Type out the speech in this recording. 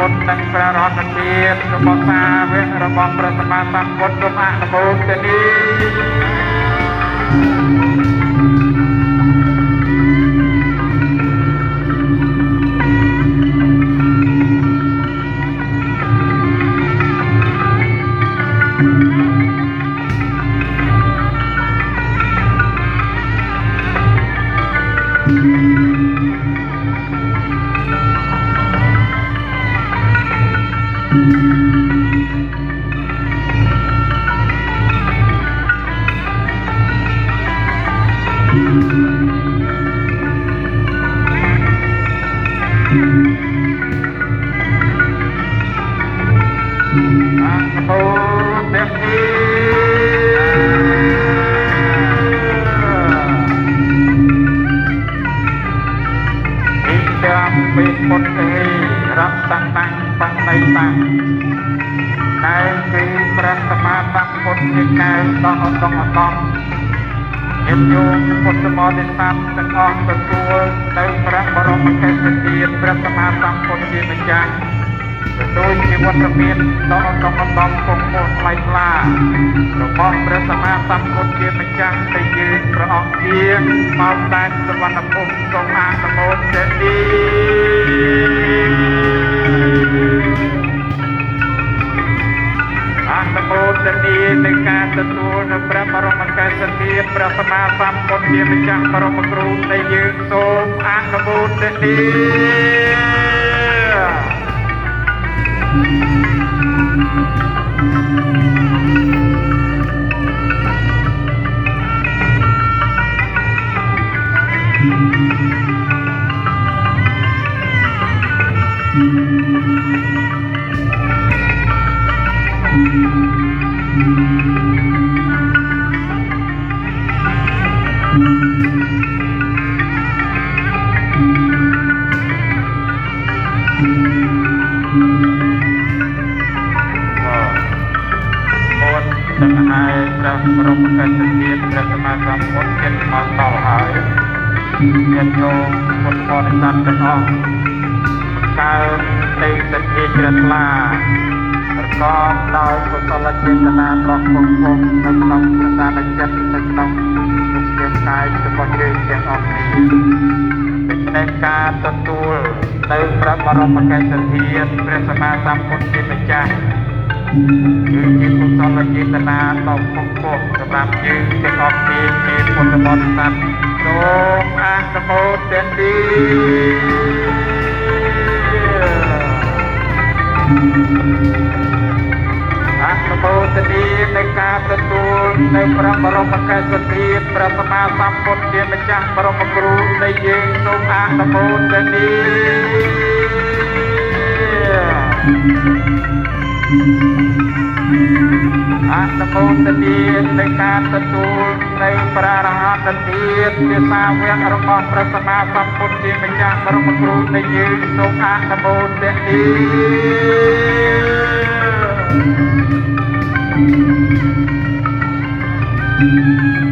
ពុទ្ធនិងព្រះរតនទានរបស់សាវករបស់ព្រះសម្មាសម្ពុទ្ធសូមអនុមោទនាពីពុទ្ធេរាប់តាំងបង្នៃតាំងដែលគឺព្រះសម្មាសម្ពុទ្ធជាកែវដល់អត់ញាតិញោមពុទ្ធបរិស័ទទាំងអស់ទទួលនៅព្រះបរមកេសទានព្រះសម្មាសម្ពុទ្ធជាម្ចាស់ដោយជីវិតមានដល់អត់គង់ពោះថ្លៃថ្លារបស់ព្រះសម្មាសម្ពុទ្ធជាម្ចាស់ដែលយើងព្រះអង្គជាមកតែសវណ្ណភូមិសូមអនុមោទនាអនុមោទនានៃការទទួលនៅព្រះបរមកេសទានព្រះសម្មាសម្ពុទ្ធជាម្ចាស់បរមគ្រូដែលយើងសូមអនុមោទនាទាំងហើយព្រះបរមកេសទានព្រះសម្មាសម្ពុទ្ធជាមកដល់ហើយញាតិញោមពុទ្ធបរិស័ទទាំងអស់កើតទៅសទ្ធាជ្រះថ្លាប្រកបដោយកុសលចេតនារបស់ពុទ្ធនៅក្នុងប្រសាទចិត្តនៅក្នុងទុក្ខកាយរបស់យើងទាំងអស់នេះเป็นការទទួលនៅព្រះបរមកេសទានព្រះសម្មាសម្ពុទ្ធជាម្ចាស់គឺជាកុសលចេតនាដ៏ខ្ពស់សម្រាប់យើងទាំងអស់គ្នាជាពុទ្ធបរិស័ទសូមអនុមោទនាអនុមោទនានៃការទទួលនៅព្រះបរមកេសទានព្រះសម្មាសម្ពុទ្ធជាម្ចាស់បរមគ្រូនៃយើងសូមអនុមោទនាអនុមោទនានៃការទទួលនៅព្រះរហន្តទានជាសាវករបស់ព្រះសម្មាសម្ពុទ្ធជាម្ចាស់បរមគ្រូនៃយើងសូមអនុមោទនាThank you.